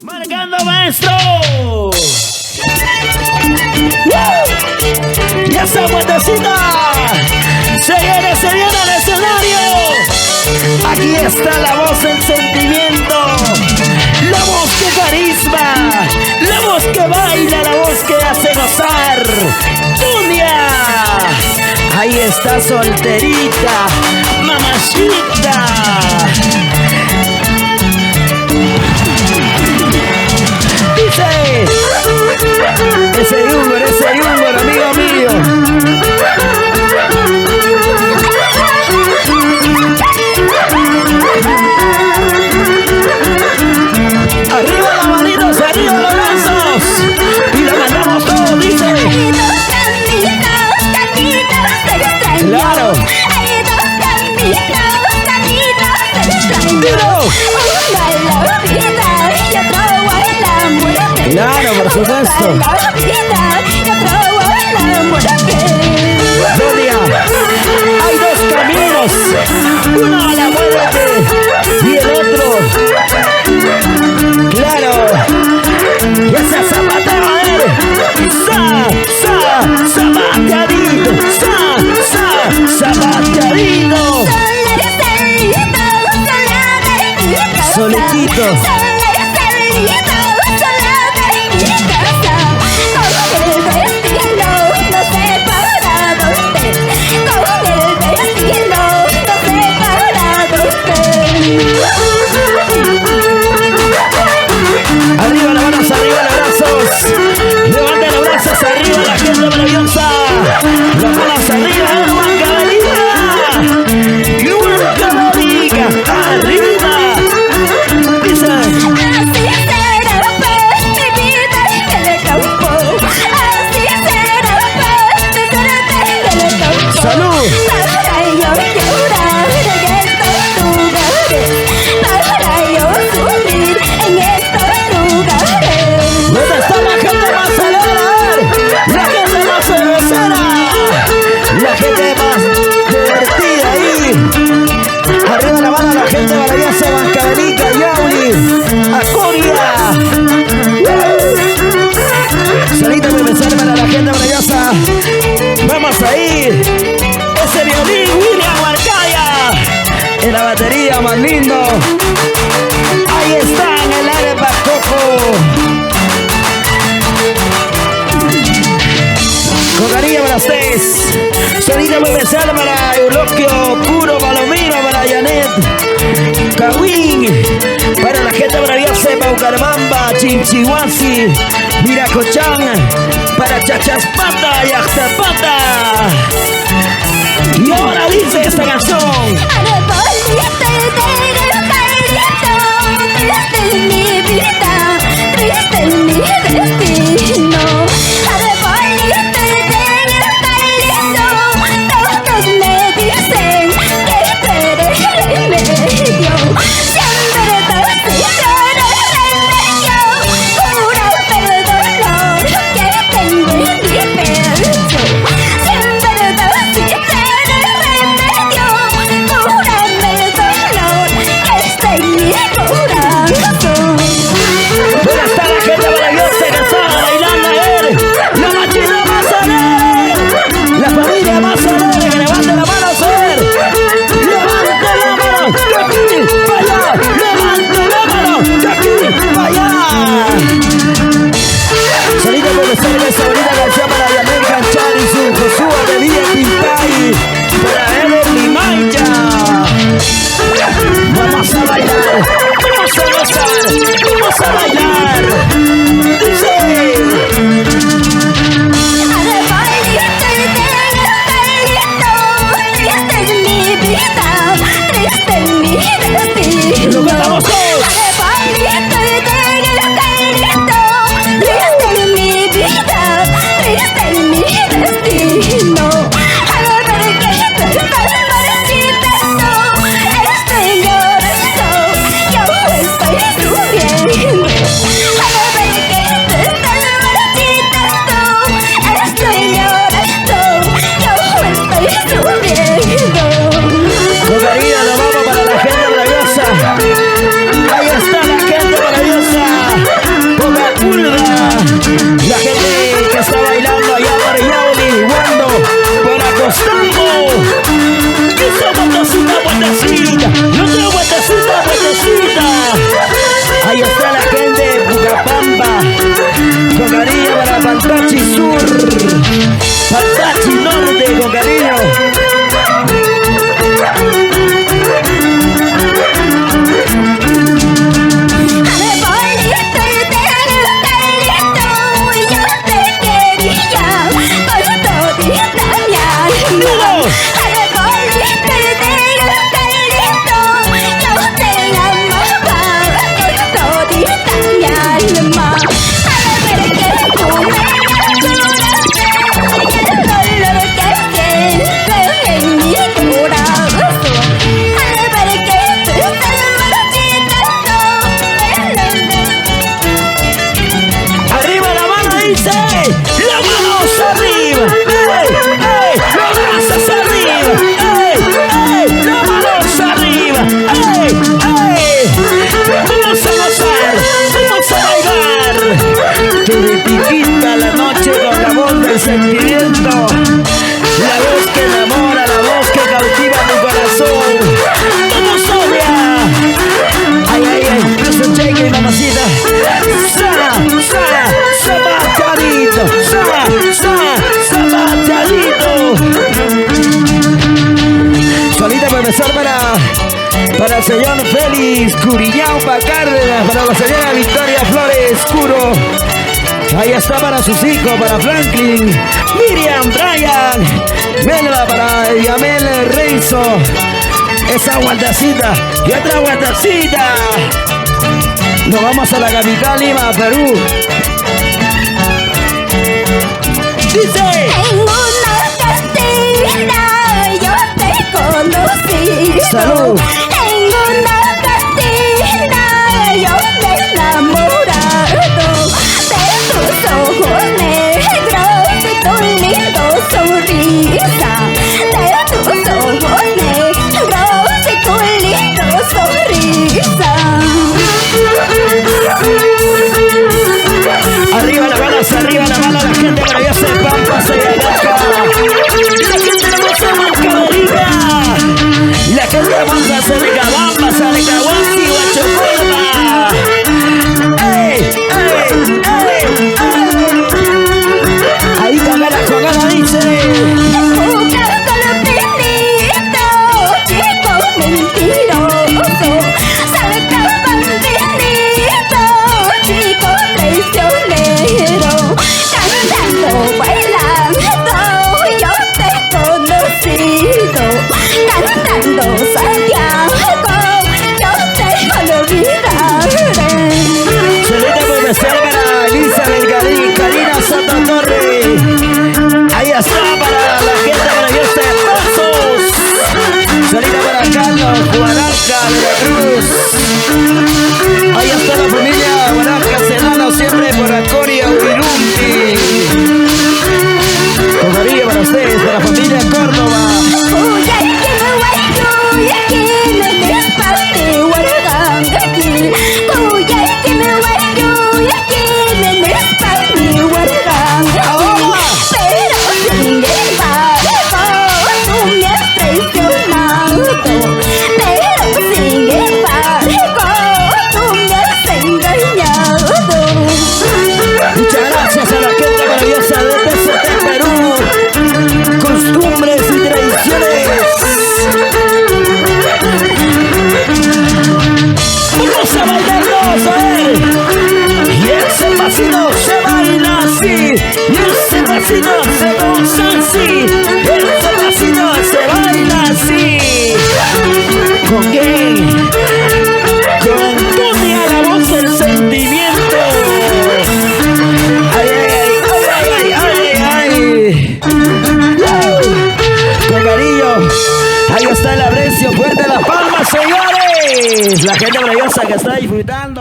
Marcando maestro. Ya esa vueltecita se viene al escenario. Aquí está la voz del sentimiento, la voz que carisma, la voz que baila, la voz que hace gozar. Dunia, ahí está solterita, mamacita. Ese yungo, amigo mío. Arriba las manitos, arriba los brazos. Y lo mandamos todo, dice. Claro. Dilo. Claro, por supuesto. Donia, hay dos caminos, uno a la muerte y el otro, claro, ya se zapatero a él, zapateadito, zapateadito, solitito. Arriba las manos, arriba los brazos. Levanten los brazos arriba, la gente maravillosa. Las manos arriba, arriba. Dice. Así será pues mi vida en el campo. Así será pues mi suerte en el campo. ¡Salud! Para yo llorar en estos lugares, para yo sufrir en estos lugares. ¿Dónde está la gente más alegre? La gente más cervecera, la gente más divertida ahí. Arriba la mano a la gente maravillosa, Bancabelica, Yauli, Acoria. Salita de pensar para la gente maravillosa. Vamos a ir. Ese violín, William Arcaya. En la batería, más lindo. Ahí está en el aire Bacoco. Con cariño para ustedes. Solita muy especial para Euloquio, Puro, Palomino, para Janet, Kawin, para la gente maravillosa de Paucarmamba, Chinchihuasi, Miracochán, para Chachaspata y Axapata. Y ahora dice esta canción. Arbolito triste es mi vida, triste es mi destino. Arbolito todos me dicen que tú eres remedio. Siempre te lloras remedio, cúrate el dolor que tengo en mi pecho. Siempre te remedio, cúrate Para el señor Félix Curiñaupa Cárdenas, para la señora Victoria Flores Curo. Ahí está para sus hijos, para Franklin, Miriam, Brian, Melba, para Yamel Renzo. Esa guardacita y otra guardacita. Nos vamos a la capital Lima, Perú. Dice: en una cantina yo te conocí. Salud. En una cantina yo me he enamorado de tus ojos negros, de tu lindo sonrisa, de tus ojos negros, de tu lindo sonrisa. Arriba la bala, la gente maravillosa de Pampa, Sayalaca. La gente hermosa de Mancabelica. La gente hermosa de Recabamba, Sarecahuasi, Huachocolma. ¡Ey, ey, ey, ey! Ahí con ganas dice: Jugar con los pinitos, chico mentiroso. Salta bandinito, chico traicionero. Cantando, bailando, yo te he conocido. Cantando, Santiago, yo te olvidaré. Solita por especial para Elizabeth Karina Soto Torre. Ahí está para la gente maravillosa de Pasos. Solita para Carlos Guaraca de la Cruz. Ahí está la familia Guaraca Celano, siempre por Acoria Urirumpi. Con cariño para ustedes, para la familia Córdoba. Muchas gracias a la gente maravillosa de TCT Perú. Costumbres y tradiciones. Vamos a bailarnos, a ver. Y ese pasito se baila así. Y ese pasito se goza así. Ese pasito se baila así. ¿Con quién? Con Tonia, la voz del sentimiento. Ay, ay, ay, ay, ay, ay. Con cariño. Ahí está el aprecio fuerte de las palmas, señores. La gente maravillosa que está disfrutando.